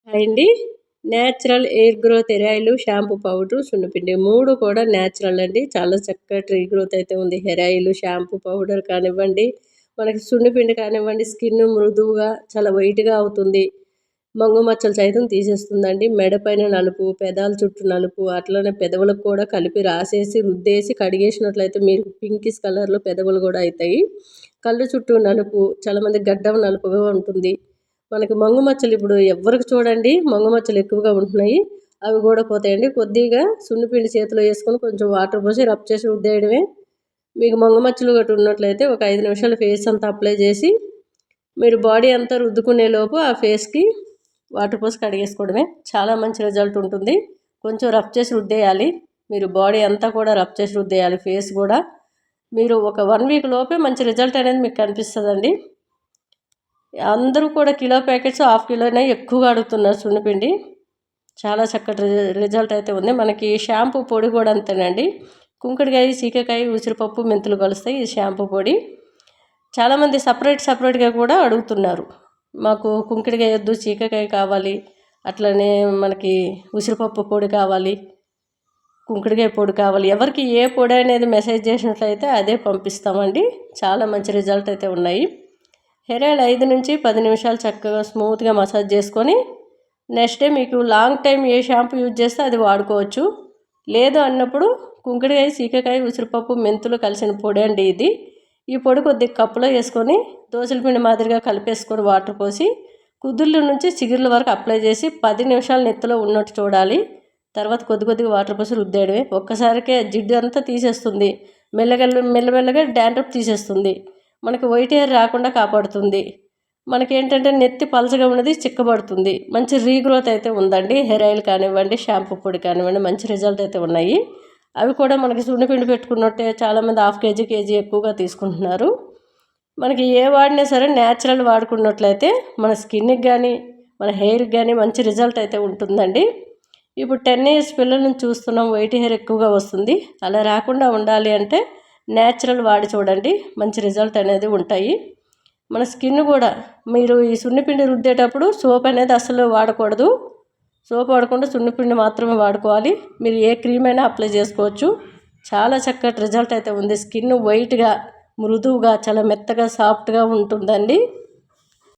అండి natural air growth hair oil, shampoo powder, సున్నపిండి 3 కూడా న్యాచురల్ అండి. చాలా చక్కగా ట్రీ గ్రోత్ అయితే ఉంది. హెయిర్ ఆయిల్, షాంపూ పౌడర్ కానివ్వండి, మనకి సున్నపిండి కానివ్వండి, స్కిన్ మృదువుగా చాలా వైట్గా అవుతుంది. మంగు మచ్చలు సైతం తీసేస్తుందండి. మెడ పైన నలుపు, పెదాల చుట్టూ నలుపు, అట్లనే పెదవులకు కూడా కలిపి రాసేసి రుద్దేసి కడిగేసినట్లయితే మీరు పింకిష్ కలర్లో పెదవులు కూడా అవుతాయి. కళ్ళు చుట్టూ నలుపు, చాలామంది గడ్డం నలుపుగా ఉంటుంది. మనకి మంగు మచ్చలు ఇప్పుడు ఎవరికి చూడండి మంగు మచ్చలు ఎక్కువగా ఉంటున్నాయి. అవి కూడా పోతాయండి. కొద్దిగా సున్నిపిండి చేతిలో వేసుకొని కొంచెం వాటర్ పోసి రబ్ చేసి రుద్దేయడమే. మీకు మంగు మచ్చలు గట్టు ఉన్నట్లయితే ఒక 5 నిమిషాలు ఫేస్ అంతా అప్లై చేసి మీరు బాడీ అంతా రుద్దుకునే లోపు ఆ ఫేస్కి వాటర్ పోసి కడిగేసుకోవడమే. చాలా మంచి రిజల్ట్ ఉంటుంది. కొంచెం రబ్ చేసి రుద్దేయాలి. మీరు బాడీ అంతా కూడా రబ్ చేసి రుద్దేయాలి. ఫేస్ కూడా మీరు ఒక 1 వీక్ లోపే మంచి రిజల్ట్ అనేది మీకు కనిపిస్తుందండి. అందరూ కూడా కిలో ప్యాకెట్స్ హాఫ్ కిలోనే ఎక్కువగా అడుగుతున్నారు సున్నిపిండి. చాలా చక్కటి రిజల్ట్ అయితే ఉంది. మనకి షాంపూ పొడి కూడా అంతేనండి. కుంకుడుకాయ, సీకాకాయ, ఉసిరిపప్పు, మెంతులు కలుస్తాయి. ఇది షాంపూ పొడి. చాలామంది సపరేట్గా కూడా అడుగుతున్నారు. మాకు కుంకుడుకాయ వద్దు, సీకాకాయ కావాలి, అట్లనే మనకి ఉసిరిపప్పు పొడి కావాలి, కుంకుడుకాయ పొడి కావాలి. ఎవరికి ఏ పొడి అనేది మెసేజ్ చేసినట్లయితే అదే పంపిస్తామండి. చాలా మంచి రిజల్ట్ అయితే ఉన్నాయి. హెయిర్ ఆయిల్ 5 నుంచి 10 నిమిషాలు చక్కగా స్మూత్గా మసాజ్ చేసుకొని నెక్స్ట్ డే మీకు లాంగ్ టైం ఏ షాంపూ యూజ్ చేస్తే అది వాడుకోవచ్చు. లేదు అన్నప్పుడు కుంకుడుకాయ, సీకాకాయ, ఉసిరిపప్పు, మెంతులు కలిసిన పొడి అండి ఇది. ఈ పొడి కొద్దిగా కప్పులో వేసుకొని దోసల పిండి మాదిరిగా కలిపేసుకొని వాటర్ పోసి కుదుర్ల నుంచి చిగుర్ల వరకు అప్లై చేసి 10 నిమిషాలు నెత్తిలో ఉన్నట్టు చూడాలి. తర్వాత కొద్దిగా వాటర్ పోసి రుద్దేయడమే. ఒక్కసారికే జిడ్డు అంతా తీసేస్తుంది. మెల్లమెల్లగా డాండ్రఫ్ తీసేస్తుంది. మనకి వైట్ హెయిర్ రాకుండా కాపాడుతుంది. మనకేంటంటే నెత్తి పలచగా ఉన్నది చిక్కబడుతుంది. మంచి రీగ్రోత్ అయితే ఉందండి. హెయిర్ ఆయిల్ కానివ్వండి, షాంపూ పొడి కానివ్వండి, మంచి రిజల్ట్ అయితే ఉన్నాయి. అవి కూడా మనకి సున్నిపిండి పెట్టుకున్నట్టే చాలామంది హాఫ్ కేజీ ఎక్కువగా తీసుకుంటున్నారు. మనకి ఏ వాడినా సరే న్యాచురల్ వాడుకున్నట్లయితే మన స్కిన్కి కానీ మన హెయిర్కి కానీ మంచి రిజల్ట్ అయితే ఉంటుందండి. ఇప్పుడు 10 ఇయర్స్ పిల్లలను చూస్తున్నాం, వైట్ హెయిర్ ఎక్కువగా వస్తుంది. అలా రాకుండా ఉండాలి అంటే న్యాచురల్ వాడి చూడండి, మంచి రిజల్ట్ అనేది ఉంటాయి. మన స్కిన్ కూడా మీరు ఈ సున్నిపిండి రుద్దేటప్పుడు సోప్ అనేది అసలు వాడకూడదు. సోప్ వాడకుండా సున్నిపిండి మాత్రమే వాడుకోవాలి. మీరు ఏ క్రీమ్ అయినా అప్లై చేసుకోవచ్చు. చాలా చక్కటి రిజల్ట్ అయితే ఉంది. స్కిన్ వైట్గా, మృదువుగా, చాలా మెత్తగా, సాఫ్ట్గా ఉంటుందండి.